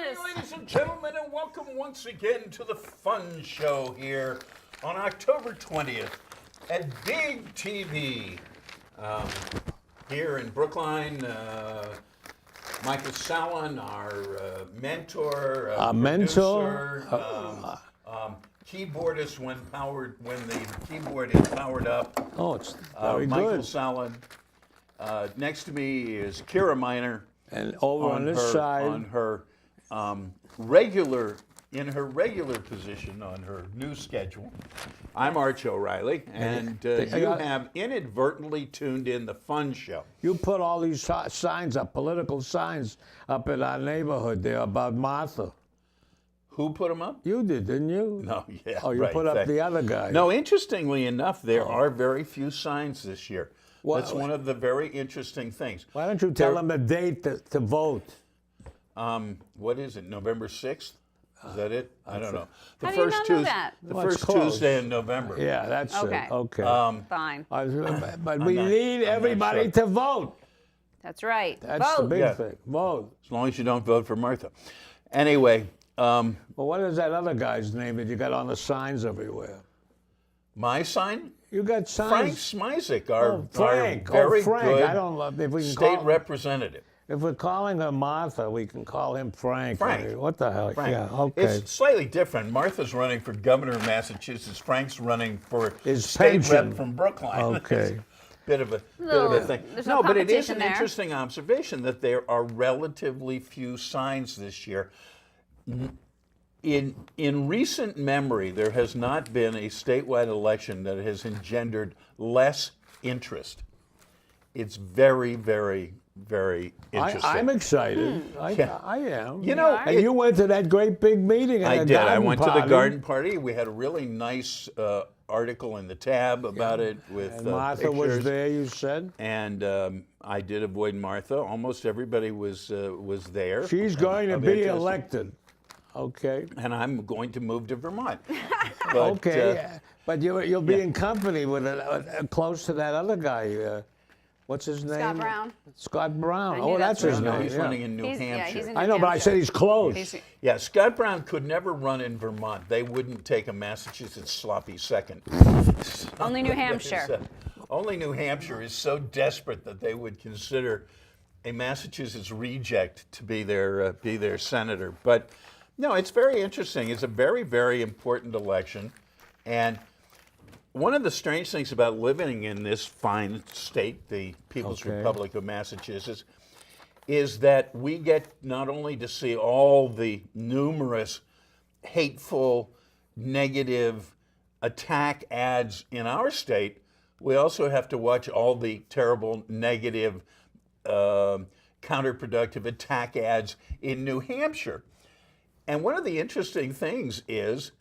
Yes. morning, ladies and gentlemen, and welcome once again to the fun show here on October 20th at Big TV. Here in Brookline, Michael Sallen, our mentor, mentor? producer, keyboardist when the keyboard is powered up. Oh, it's very Michael good. Sallen. Next to me is Kiera Miner. And over on this side, on her regular position on her new schedule. I'm Arch O'Riley, and you have inadvertently tuned in the fun show. you put all these signs up, political signs up in our neighborhood there about Martha. Who put them up? You did, didn't you? No, yeah. Oh, you right, put up the other guy. No, interestingly enough, there are very few signs this year. Well, That's one of the very interesting things. Why don't you tell them the date to vote? What is it? November 6th? Is that it? I don't know. The How do you first not know Tuesday. that? The Well, it's first close. Tuesday in November. Yeah, that's Okay. it. Okay. Fine. But we need I'm not everybody sure. to vote. That's right. That's Vote. the big Yeah. thing. Vote. As long as you don't vote for Martha. Anyway, Well, what is that other guy's name that you got on the signs everywhere? my sign? You got Frank signs. Smizek, our, Oh, Frank. our very Frank. good I don't love if we can state call representative. If we're calling her Martha, we can call him Frank. Frank. I mean, what the hell? Frank. Yeah, okay. It's slightly different. Martha's running for governor of Massachusetts. Frank's running for His state pension. rep from Brookline. Okay. bit of a thing. There's No, no but it is competition an there. interesting observation that there are relatively few signs this year. In recent memory, there has not been a statewide election that has engendered less interest. It's very, very, very interesting. I'm excited. I am. You know, and you went to that great big meeting at I the did. I garden went to party. the garden party. We had a really nice article in the tab about it with And Martha was pictures. there, you said? And I did avoid Martha. Almost everybody was there. She's going to Of be interest. elected. Okay. And I'm going to move to Vermont. But, Okay. But you'll be in company with close to that other guy. What's his name? Scott Brown. Scott Brown. I Oh, knew that's that's his right. no, name. he's yeah. running in New He's Hampshire. in New I know, but I Hampshire. said he's close. He's- Yeah, Scott Brown could never run in Vermont. They wouldn't take a Massachusetts sloppy second. Only New Hampshire. Only New Hampshire is so desperate that they would consider a Massachusetts reject to be their senator. But no, it's very interesting. It's a very, very important election. And one of the strange things about living in this fine state, the People's Okay. Republic of Massachusetts, is that we get not only to see all the numerous hateful, negative attack ads in our state, we also have to watch all the terrible, negative, counterproductive attack ads in New Hampshire. And one of the interesting things is,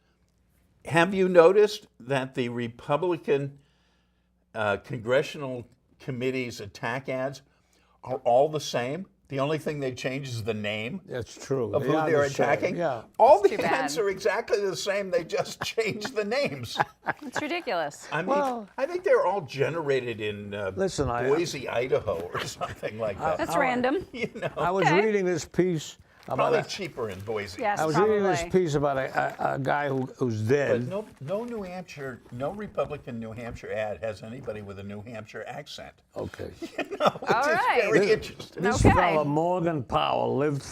have you noticed that the Republican congressional committee's attack ads are all the same? The only thing they change is the name That's true. of They who are they're the same, attacking. Yeah. All the Too ads bad. are exactly the same. They just changed the names. It's ridiculous. I mean, Well- I think they're all generated in Listen, Boise, Idaho, or something like that. That's random. You know, I was Okay. reading this piece about probably a, cheaper in Boise. Yes, I was probably. reading this piece about a guy who's But dead. no New Hampshire, no Republican New Hampshire ad has anybody with a New Hampshire accent. Okay. Which All right. is very interesting. This Okay. fella, Morgan Powell, lived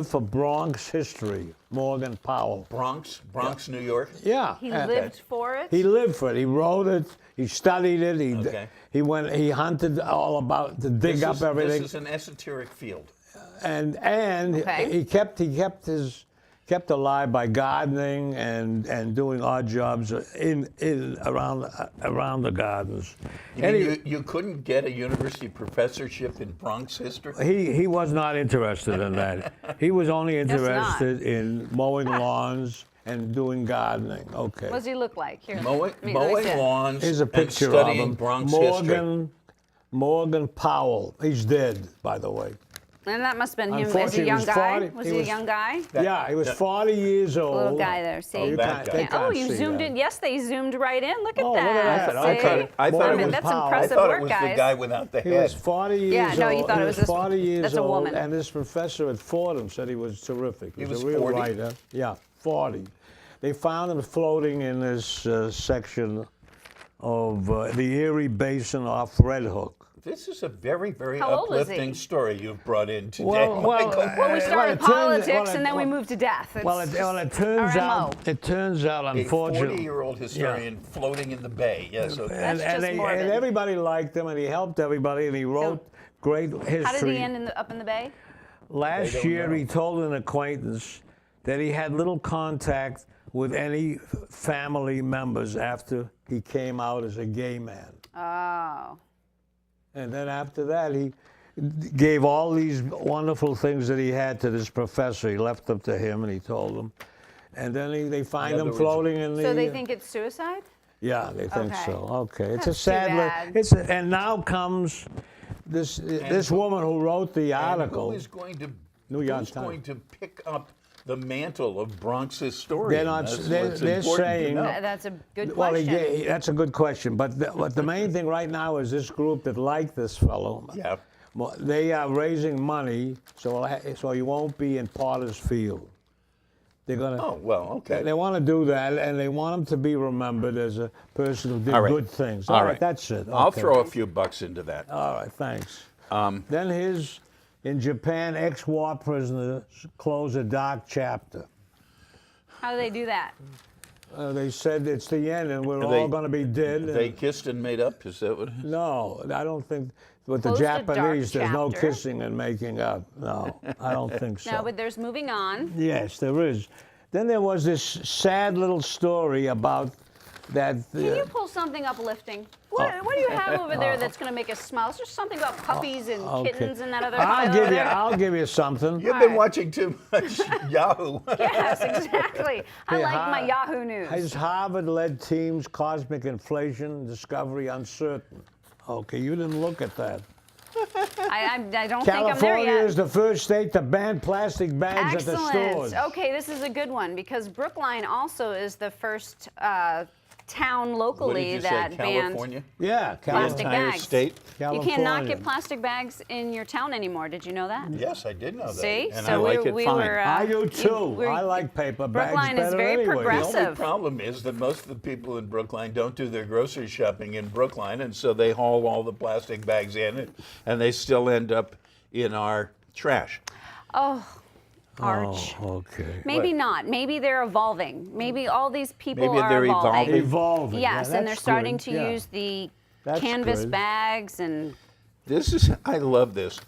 for Bronx history. Morgan Powell. Bronx, New York. Yeah. He and lived for it. He lived for it. He wrote it. He studied it. Okay. He hunted all about to dig up everything. This is an esoteric field. and Okay. he kept alive by gardening and doing odd jobs around the gardens. You couldn't get a university professorship in Bronx history? He was not interested in that. He was only not. interested in mowing lawns and doing gardening. Okay. What does he look like? Here. Mowing let me see it. lawns Here's a and picture of studying him. Bronx history. Morgan Powell. He's dead, by the way. And that must have been him as a Unfortunately, he young was guy. 40 Was he he a was- young guy? Yeah, he was 40 years old. Little guy there. See? Oh, that guy. They Oh, can't you see zoomed that. in. Yes, they zoomed right in. Look at Oh, look that. at that. See? I thought it was that's Powell. I impressive thought work, it was guys. the guy without the He head. was 40 years Yeah, old. no, you thought he it was this- 40 years that's a old, woman. and this professor at Fordham said he was terrific. He He was a real 40? writer. Yeah, 40. They found him floating in this section of the Erie Basin off Red Hook. This is a very, very How old was he? uplifting story you've brought in today, Well, Michael. Well, we started it turns- politics and then we well, moved to death. Well, It's it just turns our out, MO. A unfortunately, 40-year-old historian floating in the bay. Yes, okay. That's just and morbid. everybody liked him, and he helped everybody, and he wrote great history. How did he end up in the bay? Last They don't year, know. he told an acquaintance that he had little contact with any family members after he came out as a gay man. Oh. And then after that, he gave all these wonderful things that he had to this professor. He left them to him, and he told them. And then they find In him other words- floating in the. So they think it's suicide? Yeah, they think Okay. so. Okay, it's That's a sad. too bad. And now comes this woman who wrote the And article. who is going to New York who's Times. going to pick up the mantle of Bronx historian? They're not- That's they're- what's they're important to saying- know. That's a good Well, question. that's a good question. But the main thing right now is this group that like this fellow. Yeah. Well, they are raising money so he won't be in Potter's Field. They're gonna. Oh, well, okay. They want to do that, and they want him to be remembered as a person who did All right. good things. All right. That's it. I'll Okay. throw a few bucks into that. All right, thanks. Then in Japan, ex-war prisoners close a dark chapter. How do they do that? They said it's the end, and we're They- all going to be dead. They kissed and made up? Is that what it is? No, I don't think. With the Closed a dark Japanese, there's no chapter. kissing and making up. No, I don't think so. No, but there's moving on. Yes, there is. Then there was this sad little story about that. Can you pull something uplifting? What do you have over there that's going to make us smile? Is there something about puppies and kittens and that other pile over there? I'll give you something. You've All been right. watching too much Yahoo. Yes, exactly. I Hey, like my Yahoo News. His Harvard-led team's cosmic inflation discovery uncertain. Okay, you didn't look at that. I don't think I'm there California yet. is the first state to ban plastic bags at the Excellent. stores. Okay, this is a good one because Brookline also is the first town locally What did you that say, banned California? Yeah, plastic Entire bags. state? You cannot California. get plastic bags in your town anymore. Did you know that? Yes, I did know that. See, And so I like it we fine. were. I do you- too. we're- I like paper bags Brookline is better very anyway. The only progressive. problem is that most of the people in Brookline don't do their grocery shopping in Brookline, and so they haul all the plastic bags in, and they still end up in our trash. Arch. Oh, okay. Maybe What? not. Maybe they're evolving. Maybe all these people Maybe are they're evolving. Evolving. Yes, yeah, and they're that's starting good. to Yeah. use the That's canvas good. bags and. I love this.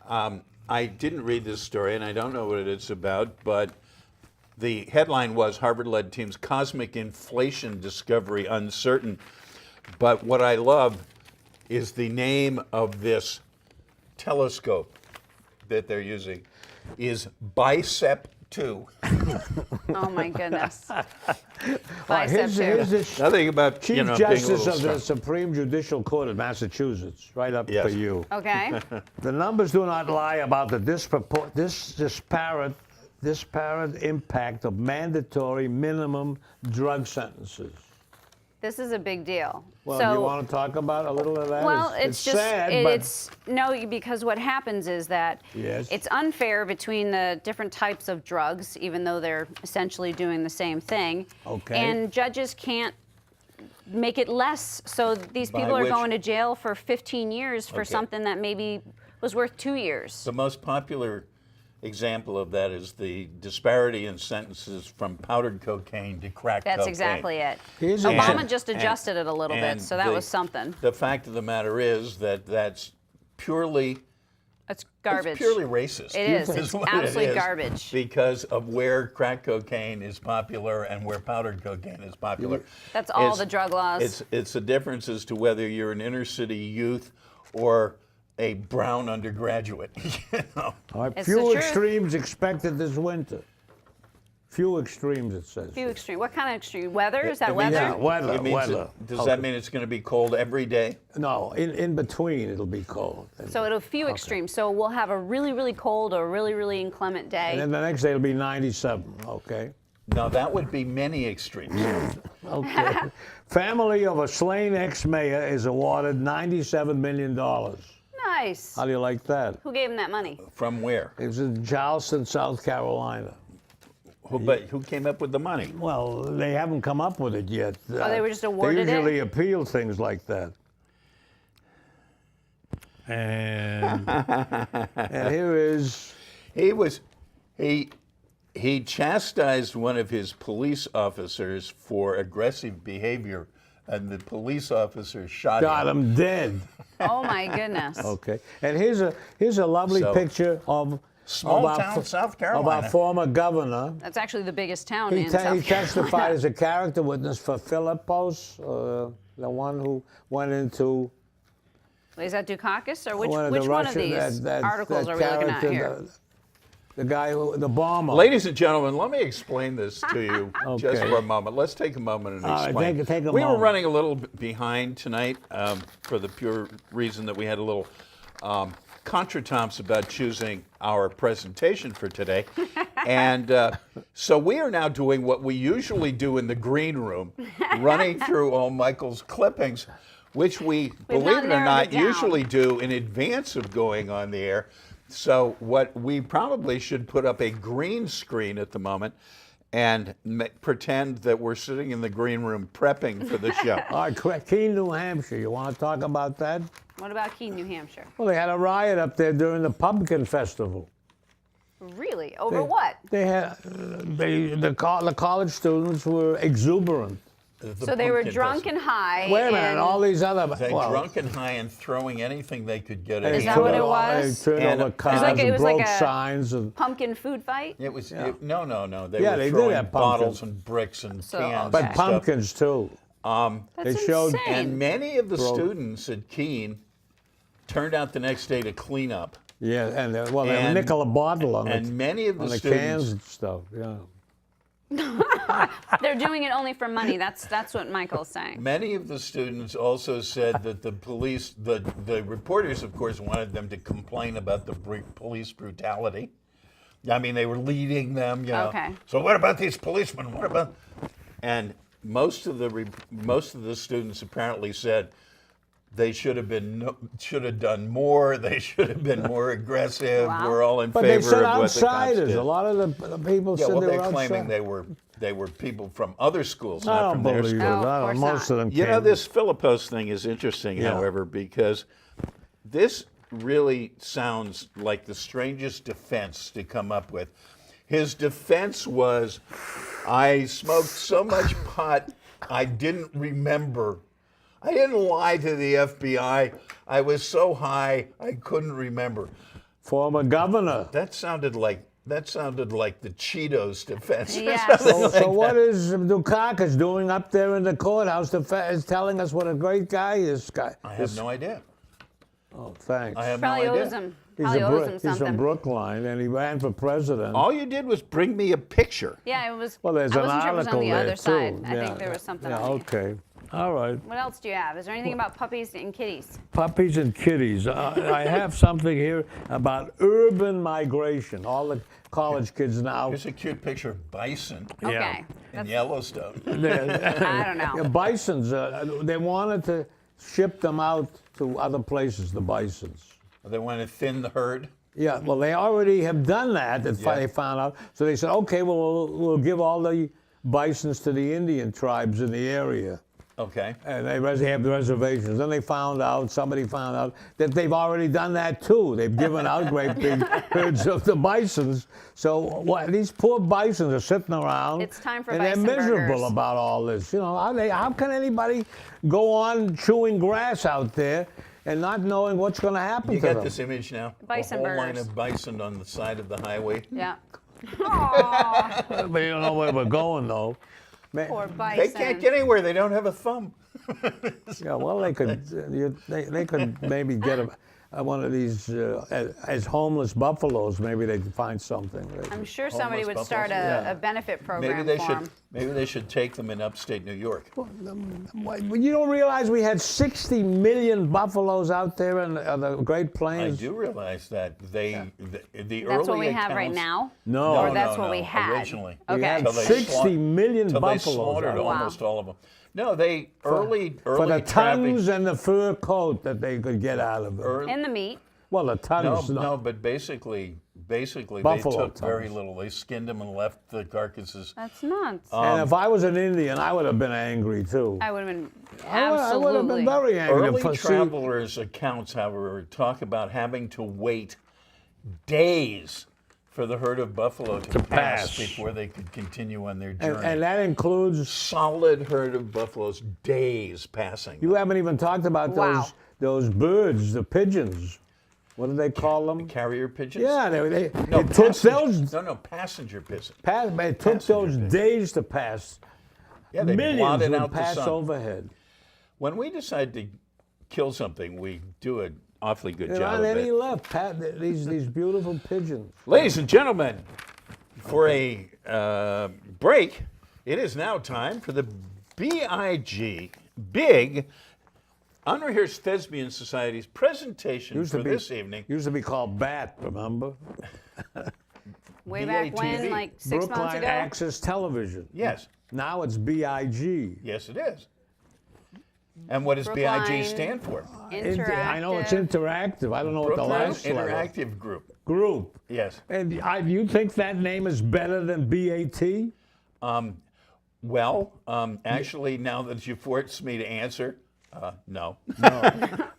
I didn't read this story, and I don't know what it's about, but the headline was Harvard-led team's cosmic inflation discovery uncertain. But what I love is the name of this telescope that they're using is Bicep 2. Oh my goodness. Right, Bicep here's too. the Nothing about Chief being a Justice little of the stuff. Supreme Judicial Court of Massachusetts, right up Yes. for you. Okay. The numbers do not lie about the disparate impact of mandatory minimum drug sentences. This is a big deal. Well, so, do you want to talk about a little of that? well, it's just sad, but it's no, because what happens is that Yes. it's unfair between the different types of drugs, even though they're essentially doing the same thing. Okay. And judges can't make it less, so these By people are which- going to jail for 15 years for Okay. something that maybe was worth 2 years. The most popular example of that is the disparity in sentences from powdered cocaine to crack cocaine. That's exactly it. Here's Obama and- just adjusted it a little bit, And so that the- was something. The fact of the matter is that that's purely It's garbage. It's purely racist. It is. It's what absolute it is, garbage. Because of where crack cocaine is popular and where powdered cocaine is popular. That's all It's- the drug laws. It's a difference as to whether you're an inner city youth or a brown undergraduate. You know? all right, It's few the truth. extremes expected this winter. Few extremes, it says. Few extreme. What kind of extreme? Weather? Is that weather? Yeah, weather. It means weather. does that mean it's going to be cold every day? No, in between it'll be cold. So it'll few extremes. So we'll have a really, really cold or really, really inclement day. And then the next day it'll be 97. Okay. No, that would be many extremes. Okay. Family of a slain ex-mayor is awarded $97 million. Nice. How do you like that? Who gave him that money? From where? It was in Charleston, South Carolina. But who came up with the money? Well, they haven't come up with it yet. Oh, they were just awarded it? They usually appeal things like that. And here is... He chastised one of his police officers for aggressive behavior, and the police officer shot him. dead. Oh my goodness. Okay. And here's a lovely picture of Small town, South Carolina. Of our former governor. That's actually the biggest town in He South Carolina. testified as a character witness for Philippos, the one who went into... Is that Dukakis, or which one one of these articles are we looking at here? The guy, the bomber. Ladies and gentlemen, let me explain this to you just for a moment. Let's take a moment and explain. Right, take a we moment. were running a little bit behind tonight for the pure reason that we had a little contretemps about choosing our presentation for today. And so we are now doing what we usually do in the green room, running through all Michael's clippings, which we, believe it or not, usually do in advance of going on the air. So what we probably should put up a green screen at the moment and pretend that we're sitting in the green room prepping for the show. All right, Keene, New Hampshire. You want to talk about that? What about Keene, New Hampshire? Well, they had a riot up there during the Pumpkin Festival. Really? Over what? They had the college students were exuberant. So they were drunk and high. Wait a minute, and all these other... They drunk and high and throwing anything they could get. Is that what it was? They turned over cars and broke signs. Pumpkin food fight? It was no. They Yeah, were they throwing did have bottles and bricks and cans. okay. But and pumpkins too. That's showed- insane. And many of the students at Keene turned out the next day to clean up. Yeah, and they had a nickel a bottle on And many of the the students, cans and stuff. Yeah. They're doing it only for money. That's what Michael's saying. many of the students also said that the police, the reporters, of course, wanted them to complain about the police brutality. I mean, they were leading them, you know. Okay. So what about these policemen? What about? And most of the students apparently said they should have done more. They should have been more aggressive. Wow. We're all in But favor they said of what the cops outsiders. did. A lot of the people Yeah, said well, they were they're outside. claiming they were people from other schools, I not don't from their believe it. schools. No, of course Most of them You know, came. this Philippos thing is interesting, Yeah. however, because this really sounds like the strangest defense to come up with. His defense was, I smoked so much pot, I didn't remember. I didn't lie to the FBI. I was so high, I couldn't remember. Former governor. That sounded like the Cheetos defense. or Yes. something like So what is Dukakis doing up there in the courthouse is telling us what a great guy this guy I have no idea. Oh, thanks. I have Probably no idea. owes him. He's Probably owes him He's something. from Brookline, and he ran for president. All you did was bring me a picture. Yeah, it was. Well, there's I an wasn't sure it was article on the there other too. side. I Yeah, think there was something Yeah, on okay. All right. What else do you have? Is there anything about puppies and kitties? Puppies and kitties. I have something here about urban migration. All the college kids now. Here's a cute picture of bison Okay. in Yellowstone. I don't know. Bisons, they wanted to ship them out to other places, the bisons. They want to thin the herd. Yeah, well, they already have done that. They found out. So they said, okay, well, we'll give all the bisons to the Indian tribes in the area. Okay. And they have the reservations. Then somebody found out that they've already done that too. They've given out great big herds of the bisons. So these poor bisons are sitting around. It's time for and they're bison miserable burgers. about all this. You know, how can anybody go on chewing grass out there and not knowing what's going to happen You to got them? this image now? Bison a whole line burgers. of bison on the side of the highway. Yeah. Aw, But you don't know where we're going, though. poor bison. They can't get anywhere. They don't have a thumb. Yeah, well, they could maybe get one of these as homeless buffaloes. Maybe they could find something. I'm sure somebody would Homeless start buffaloes? a benefit program Maybe they for should. them. Maybe they should take them in upstate New York. You don't realize we had 60 million buffaloes out there in the Great I Plains? do realize that the early That's what we have right accounts- now? No. Or No, that's what we had? Originally. We Okay. had Till they 60 million Till buffaloes. they slaughtered out there. almost all of them. No, they early For the trapping. tons and the fur coat that they could get out of it. And the meat. Well, the tons. No, but basically they Buffalo took very tons. little. They skinned them and left the carcasses. That's nuts. And if I was an Indian, I would have been angry too. I would have been I would have absolutely. been very angry. Early to see- travelers' accounts, however, talk about having to wait days for the herd of buffalo to pass before they could continue on their journey. and that includes. Solid herd of buffaloes, days passing. You haven't even talked about Wow. those birds, the pigeons. What do they call them? Carrier pigeons? Yeah, No, it took those. passenger pigeons. It took those pigeons. days to pass. Yeah, they Millions blotted would out the pass sun. overhead. When we decide to kill something, we do an awfully good There job aren't of any it. left. These beautiful pigeons. Ladies and gentlemen, for a break, it is now time for the BIG, Big Unrehearsed Thespian Society's presentation for this evening. Used to be called BAT, remember? Way back when, BATV. like 6 months Brookline ago. Access Television. Yes, Now it's BIG. yes it is. And what does Brookline BIG stand for? Interactive. I know it's interactive. I don't know what the Brooklyn last letter. Interactive Group. Group. Yes. And you think that name is better than BAT? Well, actually, now that you forced me to answer, no.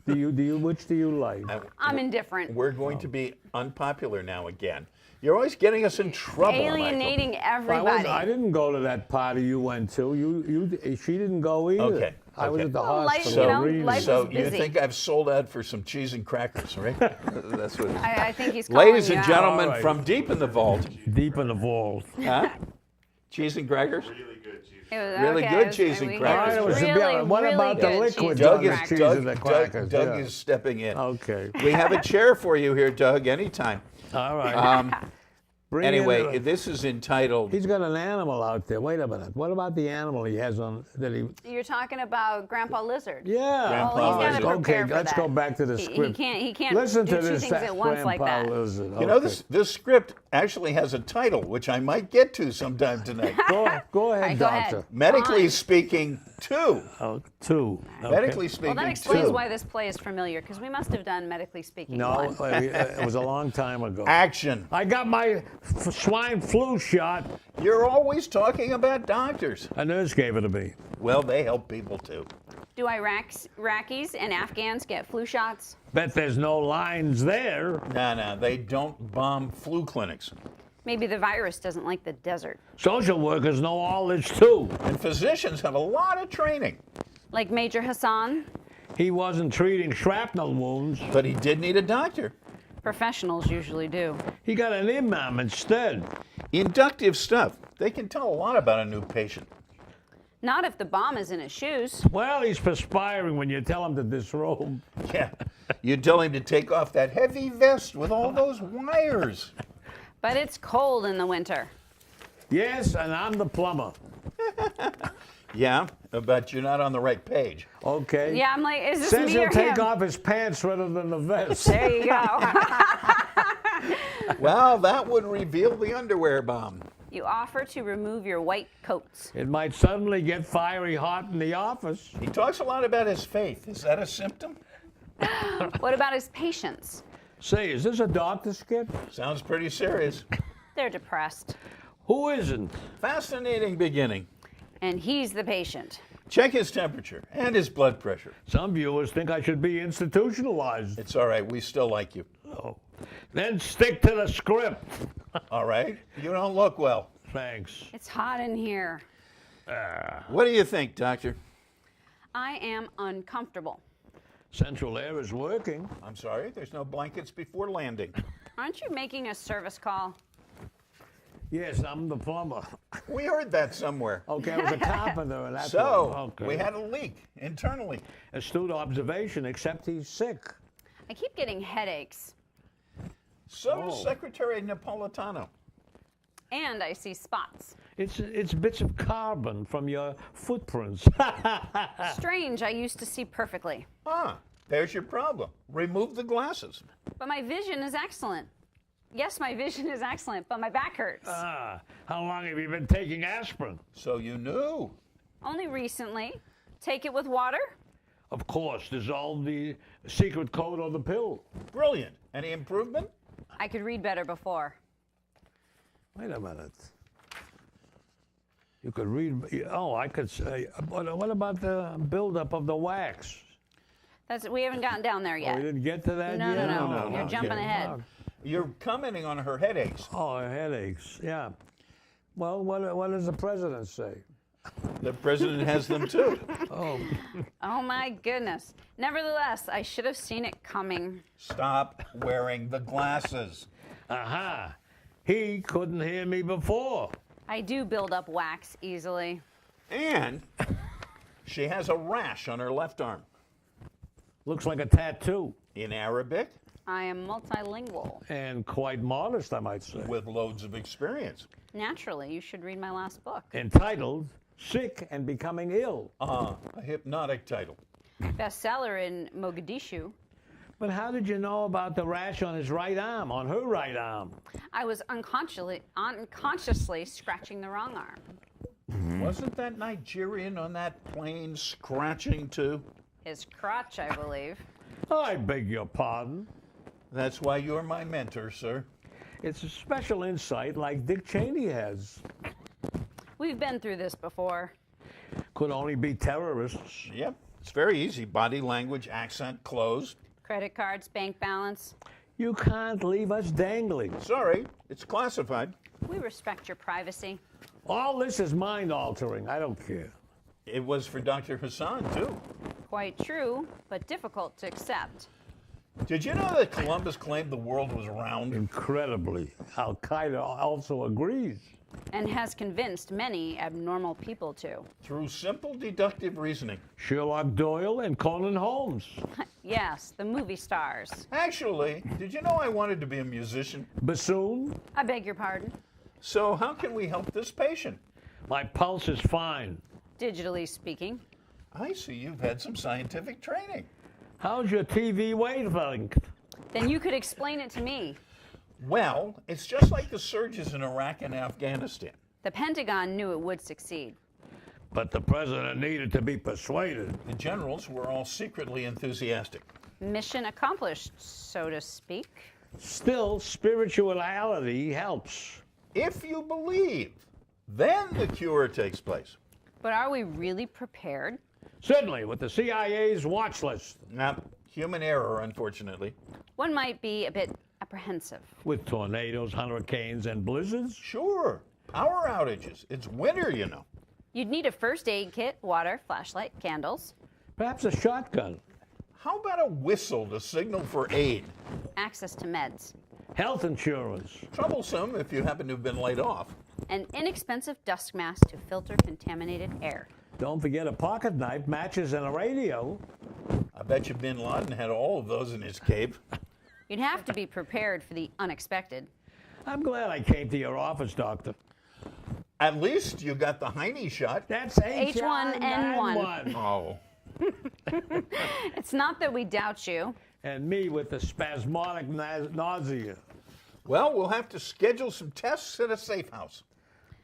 Which do you like? I'm indifferent. We're going to be unpopular now again. You're always getting us in trouble, Alienating I everybody. didn't go to that party you went to. She didn't go either. Okay, I was okay. at the Well, life, hospital. you know, reading. life So is you busy. think I've sold out for some cheese and crackers, right? That's what it is. I think he's calling Ladies you and out. gentlemen, All right. from deep in the vault, Deep in the vault. huh? Cheese and crackers? It was, Really okay, good it was- cheese and we- crackers. it All was right, it was really, about- what really about the good liquid cheese Doug and is, crackers. cheese and the crackers, Doug yeah. is stepping in. Okay. We have a chair for you here, Doug, anytime. All right. Bring in Anyway, the- this is entitled he's got an animal out there. Wait a minute. What about the animal he has on that he? You're talking about Grandpa Lizard. Yeah. Grandpa Oh, he's got to Lizard. prepare Okay, for let's that. go back to the He script. can't Listen do to two this things at once like Grandpa that. Lizard. You know, Okay. this script actually has a title, which I might get to sometime tonight. Go ahead, right, go ahead. doctor. Medically Fine. speaking, 2. Oh, 2. Okay. Medically Well, speaking, that explains 2. why this play is familiar, because we must have done medically speaking No, one. it was a long time ago. Action. I got my swine flu shot. You're always talking about doctors. A nurse gave it to me. Well, they help people too. Do Iraqis and Afghans get flu shots? Bet there's no lines there. No, they don't bomb flu clinics. Maybe the virus doesn't like the desert. Social workers know all this too. And physicians have a lot of training. Like Major Hassan, He wasn't treating shrapnel wounds. But he did need a doctor. professionals usually do. He got an imam instead. Inductive stuff. They can tell a lot about a new patient. Not if the bomb is in his shoes. Well, he's perspiring when you tell him to disrobe. Yeah. You tell him to take off that heavy vest with all those wires. But it's cold in the winter. Yes, and I'm the plumber. Yeah, but you're not on the right page. Okay. Yeah, I'm like, is this Says me he'll or take him? off his pants rather than the vest. There you go. Well, that would reveal the underwear bomb. You offer to remove your white coats. It might suddenly get fiery hot in the office. He talks a lot about his faith. Is that a symptom? What about his patients? Say, is this a doctor skit? Sounds pretty serious. They're depressed. Who isn't? Fascinating beginning. And he's the patient. Check his temperature and his blood pressure. Some viewers think I should be institutionalized. It's all right. We still like you. Oh. Then stick to the script. All right? You don't look well. Thanks. It's hot in here. What do you think, doctor? I am uncomfortable. Central Air is working. I'm sorry, there's no blankets before landing. Aren't you making a service call? Yes, I'm the plumber. We heard that somewhere. Okay, I was a carpenter and that's So, okay. we had a leak internally. Astute observation, except he's sick. I keep getting headaches. So does Secretary Napolitano. And I see spots. It's bits of carbon from your footprints. Strange, I used to see perfectly. Ah, there's your problem. Remove the glasses. But my vision is excellent. Yes, my vision is excellent, but my back hurts. How long have you been taking aspirin? So you knew. Only recently. Take it with water? Of course, dissolve the secret code on the pill. Brilliant. Any improvement? I could read better before. Wait a minute. You could read. Oh, I could say. What about the buildup of the wax? We haven't gotten down there Oh, yet. we didn't get to that No, yet? no. You're jumping ahead. You're commenting on her headaches. Oh, headaches. Yeah. Well, what does the president say? The president has them too. Oh. Oh my goodness. Nevertheless, I should have seen it coming. Stop wearing the glasses. Aha. He couldn't hear me before. I do build up wax easily. And she has a rash on her left arm. Looks like a tattoo. In Arabic, I am multilingual. And quite modest, I might say. with loads of experience. Naturally, you should read my last book. Entitled Sick and Becoming Ill. A hypnotic title. Bestseller in Mogadishu. But how did you know about the rash on his right arm, on her right arm? I was unconsciously scratching the wrong arm. Wasn't that Nigerian on that plane scratching too? His crotch, I believe. I beg your pardon. That's why you're my mentor, sir. It's a special insight like Dick Cheney has. We've been through this before. Could only be terrorists. Yep, it's very easy. Body language, accent, clothes. Credit cards, bank balance. You can't leave us dangling. Sorry, it's classified. We respect your privacy. All this is mind-altering. I don't care. It was for Dr. Hassan, too. Quite true, but difficult to accept. Did you know that Columbus claimed the world was round? Incredibly. Al-Qaeda also agrees. And has convinced many abnormal people to. Through simple deductive reasoning. Sherlock Doyle and Conan Holmes. Yes, the movie stars. Actually, did you know I wanted to be a musician? Bassoon. I beg your pardon. So how can we help this patient? My pulse is fine. Digitally speaking. I see you've had some scientific training. How's your TV wavelength? Then you could explain it to me. Well, it's just like the surges in Iraq and Afghanistan. The Pentagon knew it would succeed. But the president needed to be persuaded. The generals were all secretly enthusiastic. Mission accomplished, so to speak. Still, spirituality helps. If you believe, then the cure takes place. But are we really prepared? Certainly, with the CIA's watch list. Now, human error, unfortunately. One might be a bit apprehensive. With tornadoes, hurricanes, and blizzards? Sure, power outages. It's winter, you know. You'd need a first aid kit, water, flashlight, candles, Perhaps a shotgun. How about a whistle to signal for aid? access to meds, Health insurance. Troublesome if you happen to have been laid off. an inexpensive dust mask to filter contaminated air. Don't forget a pocket knife, matches, and a radio. I bet you Bin Laden had all of those in his cave. You'd have to be prepared for the unexpected. I'm glad I came to your office, Doctor. At least you got the Heine shot. That's H1N1. Oh. It's not that we doubt you. And me with the spasmodic nausea. Well, we'll have to schedule some tests at a safe house.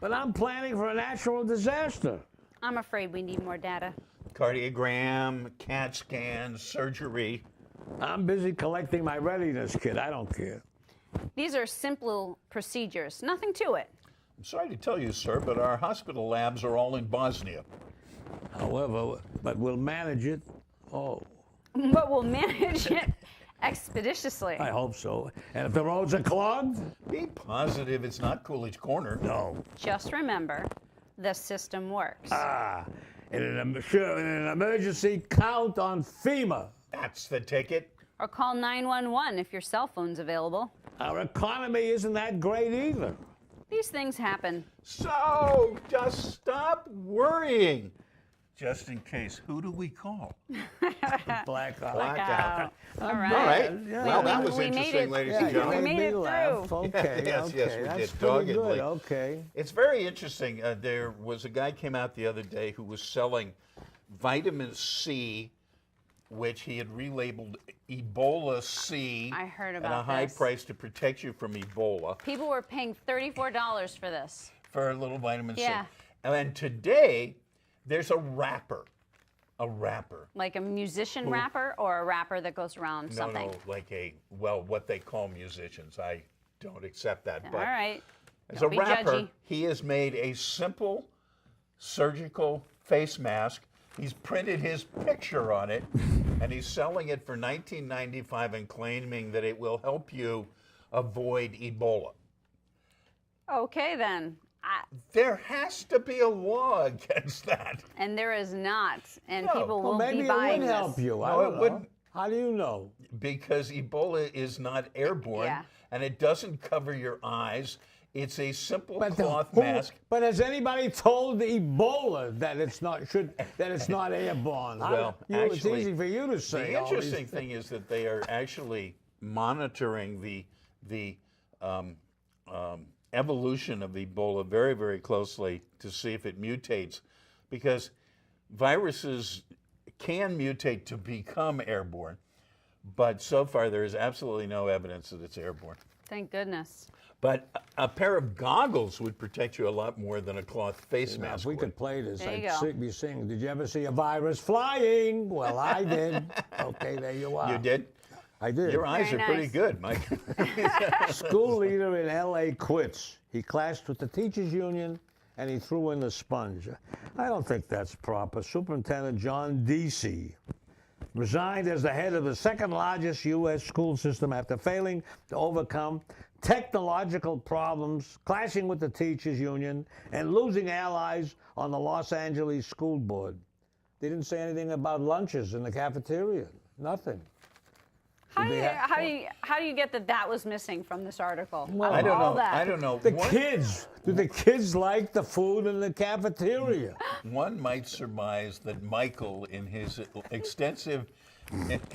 But I'm planning for a natural disaster. I'm afraid we need more data. Cardiogram, CAT scan, surgery. I'm busy collecting my readiness kit. I don't care. These are simple procedures, nothing to it. I'm sorry to tell you, sir, but our hospital labs are all in Bosnia. However, but we'll manage it. Oh, But we'll manage it expeditiously. I hope so. And if the roads are clogged? Be positive it's not Coolidge Corner. No. Just remember, the system works. In an emergency, count on FEMA. That's the ticket. Or call 911 if your cell phone's available. Our economy isn't that great either. These things happen. So, just stop worrying. just in case, who do we call? Blackout. Blackout. All All right. right. Yeah. Well, that was We made interesting, it. ladies Yeah, and you gentlemen. made made it me laugh. through. Okay, Yes, okay. yes, we That's did, pretty doggedly. good. Okay. It's very interesting. There was a guy came out the other day who was selling vitamin C, which he had relabeled Ebola C. I heard at a about high this. price to protect you from Ebola People were paying $34 for this. for a little vitamin Yeah. C. And today, there's a rapper. Like a musician rapper or a rapper that goes around something? No, like what they call musicians. I don't accept that. All But right. as Don't a be rapper, judgy. he has made a simple surgical face mask. He's printed his picture on it, and he's selling it for $19.95 and claiming that it will help you avoid Ebola. Okay, then. There has to be a law against that. And there is not. And No. people Well, won't maybe be it buying would this. help you. I No, don't it know. wouldn't. How do you know? Because Ebola is not airborne, Yeah. and it doesn't cover your eyes. It's a simple But cloth mask. But has anybody told Ebola that it's not airborne? Well, it's actually, easy for you to say. The all these interesting thing is that they are actually monitoring the evolution of Ebola very, very closely to see if it mutates, because viruses can mutate to become airborne, but so far there is absolutely no evidence that it's airborne. Thank goodness. But a pair of goggles would protect you a lot more than a cloth face Now, mask if we would. could play this, There you I'd go. be singing. Did you ever see a virus flying? Well, I did. Okay, there you are. You did? I did. Your eyes Very are pretty nice. good, Mike. School leader in L.A. quits. He clashed with the teachers union, and he threw in the sponge. I don't think that's proper. Superintendent John Deasy resigned as the head of the second largest U.S. school system after failing to overcome technological problems, clashing with the teachers union, and losing allies on the Los Angeles school board. They didn't say anything about lunches in the cafeteria. Nothing. How they do you get that was missing from this article? I don't All know. that. I don't know. The kids. Do the kids like the food in the cafeteria? One might surmise that Michael, in his extensive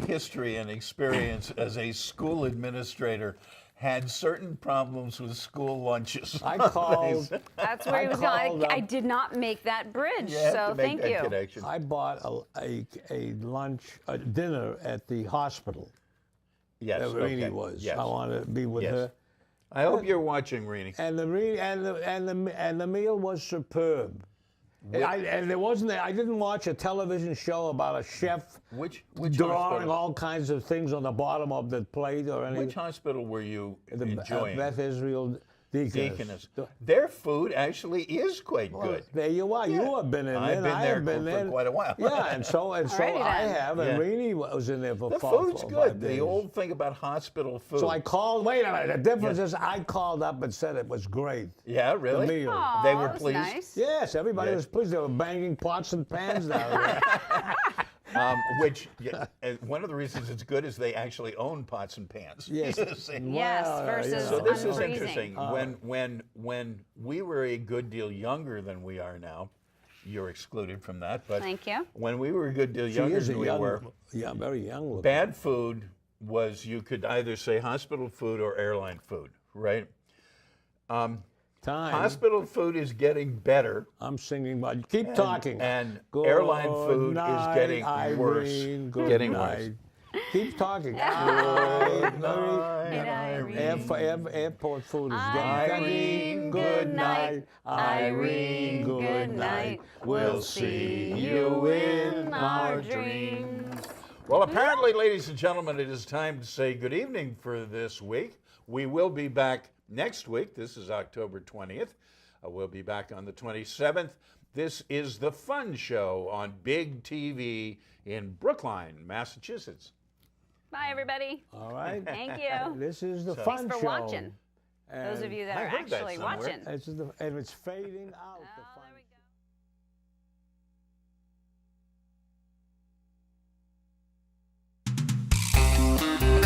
history and experience as a school administrator, had certain problems with school lunches. I called. That's where he was going. called I up- did not make that bridge, You have so to make thank that you. connection. I bought a dinner at the hospital. Yes, That Rini okay. was. Yes. I wanted to be with Yes. her. I hope you're watching, Rini. And the meal was superb. And there wasn't. I didn't watch a television show about a chef Which drawing hospital? all kinds of things on the bottom of the plate or anything. Which hospital were you The enjoying? Beth Israel Deaconess. Deaconess. Their food actually is quite good. There you are. Yeah. You have been in there. I've and been I there have been for there quite a while. Yeah, and so Alrighty I then. have, and Yeah. Rini was in there for The 4 food's or 5 good. days. The old thing about hospital food. So I called. Wait a minute. The difference is I called up and said it was great. Yeah, really? The meal. Aw, They were that was pleased? Nice. Yes, everybody Yeah. was pleased. They were banging pots and pans down there. And one of the reasons it's good is they actually own pots and pans. Yes. Yes, Wow, versus yeah. So this is unfreezing. interesting. When we were a good deal younger than we are now, you're excluded from that. But Thank you. when we were a good deal She younger is a than we young, were, yeah, very young looking. bad food was you could either say hospital food or airline food, right? Time. Hospital food is getting better. I'm singing, but keep talking. And Good airline food night, is getting worse. Irene, good Getting night. worse. Keep talking. Good Airport food is Irene, getting good night. Irene, good night. We'll see you in our dreams. Well, apparently, ladies and gentlemen, it is time to say good evening for this week. We will be back next week. This is October 20th. We'll be back on the 27th. This is The Fun Show on Big TV in Brookline, Massachusetts. Bye, everybody. All right. Thank you. This is the So- fun Thanks for show. watching. Those of And you that I are heard that actually somewhere. watching. and it's fading out. The Oh, fun. there we go.